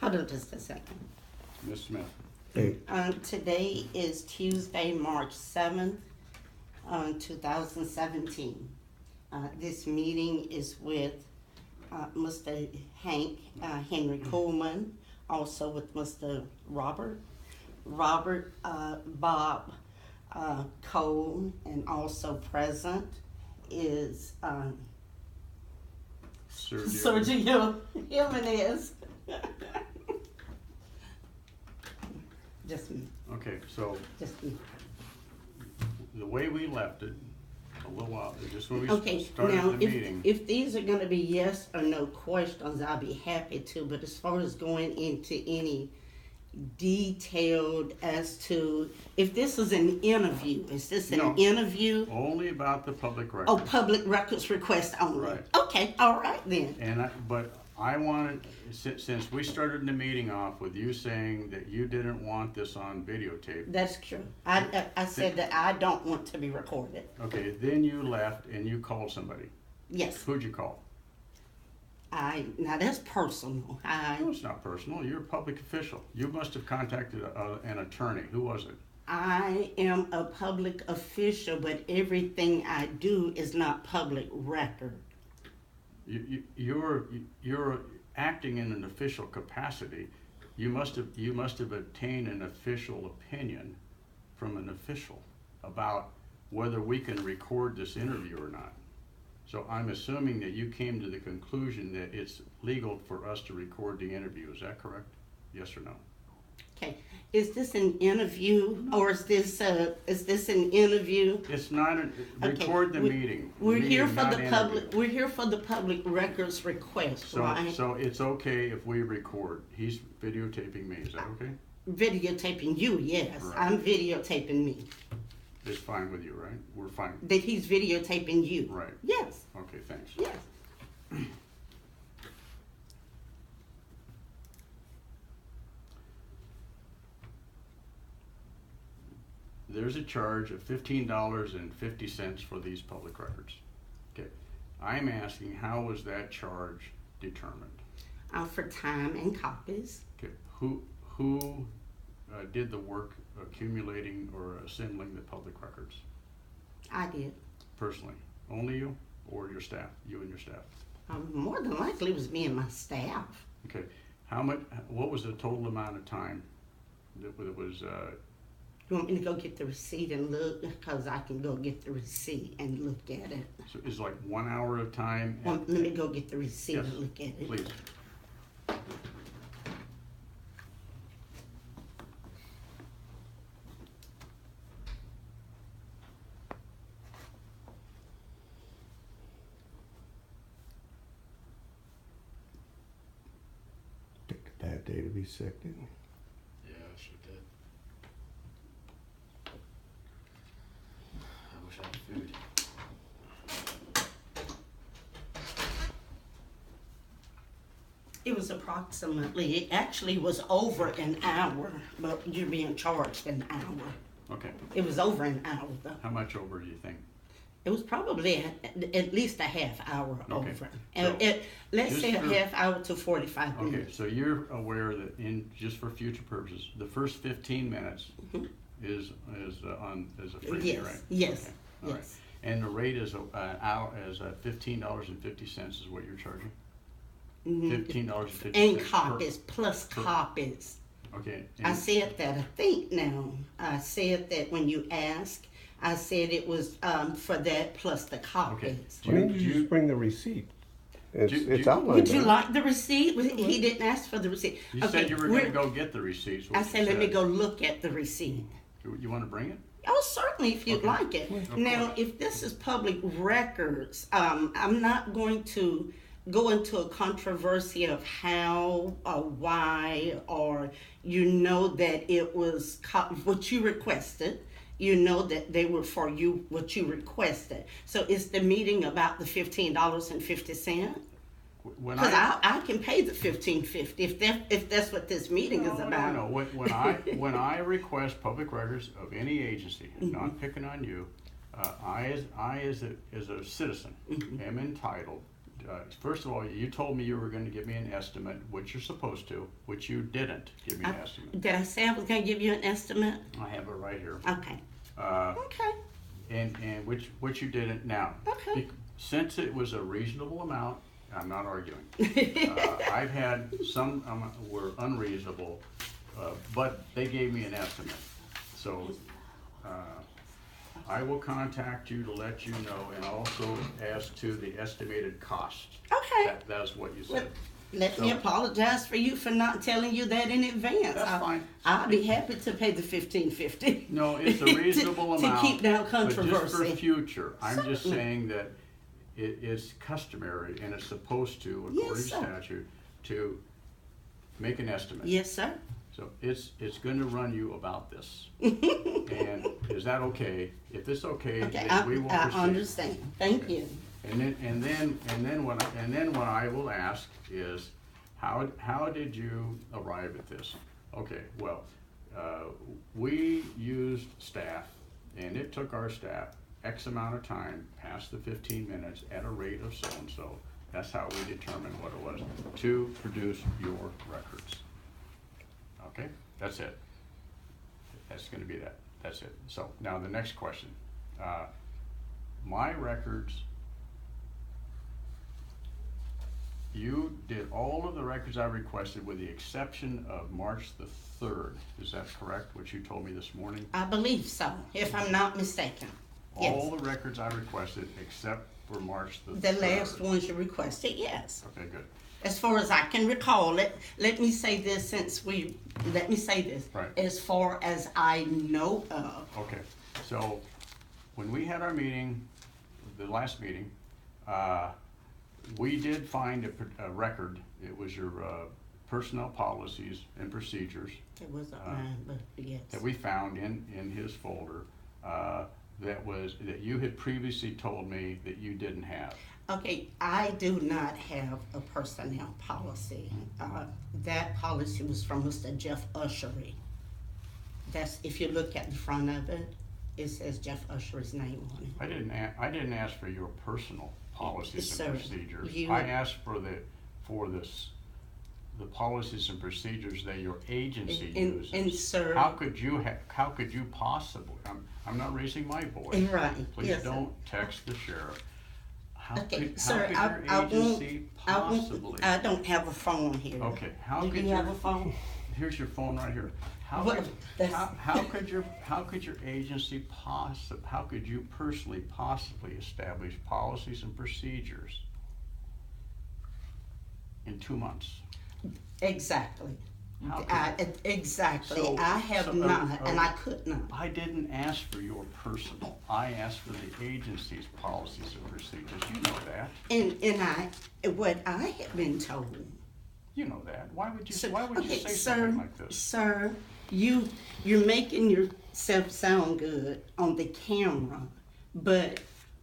Hold on just a second. Ms. Smith. Today is Tuesday, March 7th, 2017. This meeting is with Mr. Henry Coleman, also with Mr. Robert, Bob Cole, and also present is Sergio Jimenez. Just me. Okay, so Just me. the way we left it a little while, just when we Okay, started now, the meeting. if these are gonna be yes or no questions, I'll be happy to, but as far as going into any detailed as to, if this is an interview, is this an No. interview? Only about the public record. Oh, public records request only? Right. Okay, all right then. But I wanted, since we started the meeting off with you saying that you didn't want this on videotape. That's true. I said that I don't want to be recorded. Okay, then you left and you called somebody. Yes, Who'd you call? now that's personal. No, it's not personal. You're a public official. You must have contacted an attorney. Who was it? I am a public official, but everything I do is not public record. You're acting in an official capacity. You must have obtained an official opinion from an official about whether we can record this interview or not. So I'm assuming that you came to the conclusion that it's legal for us to record the interview. Is that correct? Yes or no? Okay, is this an interview or is this an interview? It's not record the meeting. We're here Meeting, for not the interview. public. We're here for the public records request, right? So it's okay if we record. He's videotaping me. Is that okay? Videotaping you, yes. Right. I'm videotaping me. It's fine with you, right? We're fine. That he's videotaping you. Right. Yes. Okay, thanks. Yes. There's a charge of $15.50 for these public records. Okay. I'm asking, how was that charge determined? For time and copies. Okay. Who did the work accumulating or assembling the public records? I did. Personally? Only you or your staff? You and your staff? More than likely it was me and my staff. Okay. What was the total amount of time that was You want me to go get the receipt and look? Because I can go get the receipt and look at it. so is like 1 hour of time? Let me go get the receipt Yes, and look at it. please. Picked a bad day to be sick, didn't you? Yeah, she did. I wish I had food. It was approximately, it actually was over an hour, but you're being charged an hour. Okay. It was over an hour though. How much over do you think? It was probably at least a half hour Okay. over. So, Let's just say a for- half hour to 45 Okay, minutes. so you're aware that just for future purposes, the first 15 minutes is a freebie, Yes, right? yes, Okay, all right. yes. And the rate is $15.50 is what you're charging? Mhm. $15.50 And per- copies, plus per- copies. Okay. I and- said that, I think now. I said that when you asked, I said it was for that plus the copies. Why didn't you Do you- just bring the receipt? It's, do it's you- outlined Would you there. like the receipt? He didn't ask for the receipt. You Okay, said you were gonna we're- go get the receipts. I said, let me go look at the receipt. You wanna bring it? Oh, certainly, if you'd Okay. like it. Of Now, course. if this is public records, I'm not going to go into a controversy of how or why, or you know that it was what you requested. You know that they were for you what you requested. So is the meeting about the $15.50? When Because I can pay the $15.50 if that's what this meeting is about. No. When I request public records of any agency, not picking on you, I as a citizen am entitled first of all, you told me you were gonna give me an estimate, which you're supposed to, which you didn't give me an estimate. Did I say I was gonna give you an estimate? I have it right here. Okay. Uh, Okay. and which you didn't now. Okay. Since it was a reasonable amount, I'm not arguing. I've had some were unreasonable, but they gave me an estimate. So I will contact you to let you know, and also as to the estimated cost. Okay. That's what you said. Let me So- apologize for you for not telling you that in advance. That's fine. I'll be happy to pay the $15.50. No, it's a reasonable to amount. keep down But just for controversy. future, I'm just Certainly. saying that it's customary and it's supposed to, Yes, according to sir. statute, to make an estimate. Yes, sir. So it's gonna run you about this. And is that okay? If it's okay, Okay, then we will I proceed. understand. Thank you. And then what I will ask is, how did you arrive at this? Okay, well, we used staff, and it took our staff X amount of time, past the 15 minutes, at a rate of so-and-so. That's how we determined what it was, to produce your records. Okay, that's it. That's gonna be that, that's it. So, now the next question. My records, you did all of the records I requested with the exception of March the 3rd. Is that correct, what you told me this morning? I believe so, if I'm not mistaken. Yes. All the records I requested except for March the 3rd. The last ones you requested, yes. Okay, good. As far as I can recall, let me say this Right. As far as I know of. Okay, so when we had our meeting, the last meeting, we did find a record. It was your personnel policies and procedures It wasn't mine, but yes. that we found in his folder, that you had previously told me that you didn't have. Okay, I do not have a personnel policy. That policy was from Mr. Jeff Ushery. That's, if you look at the front of it, it says Jeff Ushery's name on it. I didn't ask for your personal policies Sir, and procedures. you- I asked for the policies and procedures that your agency uses. And sir. How could you possibly, I'm not raising my voice. Right, Please yes, sir. don't text the sheriff. How Okay, could sir, your agency possibly? I don't have a phone here. Okay, Do you have a phone? here's your phone right here. How Well, could, that's- how could your agency how could you personally possibly establish policies and procedures in 2 months? Exactly. How could- Exactly. So- I have so, not, and I could not. I didn't ask for your personal, I asked for the agency's policies and procedures, you know that, What I have been told. you know that, why would you say Okay, something like this? Sir, you're making yourself sound good on the camera, but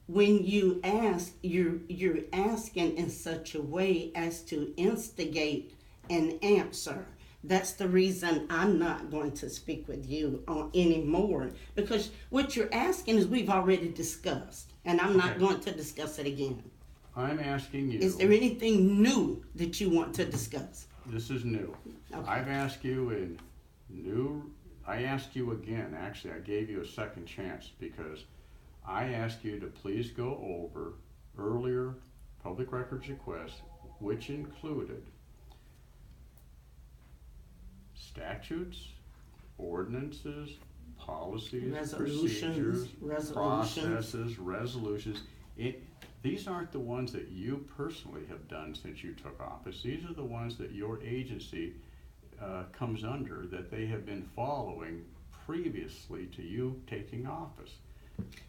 when you ask, you're asking in such a way as to instigate an answer. That's the reason I'm not going to speak with you anymore, because what you're asking is we've already discussed, and I'm not Okay. going to discuss it again. I'm asking you. Is there anything new that you want to discuss? This is new. Okay. I've asked you I asked you again, actually, I gave you a second chance because I asked you to please go over earlier public records requests, which included statutes, ordinances, policies, Resolutions, procedures, processes, resolutions. These aren't the ones that you personally have done since you took office. These are the ones that your agency comes under, that they have been following previously to you taking office.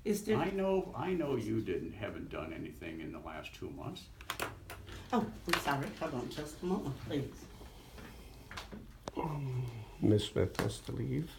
Is there? I know you haven't done anything in the last 2 months. Oh, I'm sorry. Hold on just a moment, please. Ms. Smith has to leave.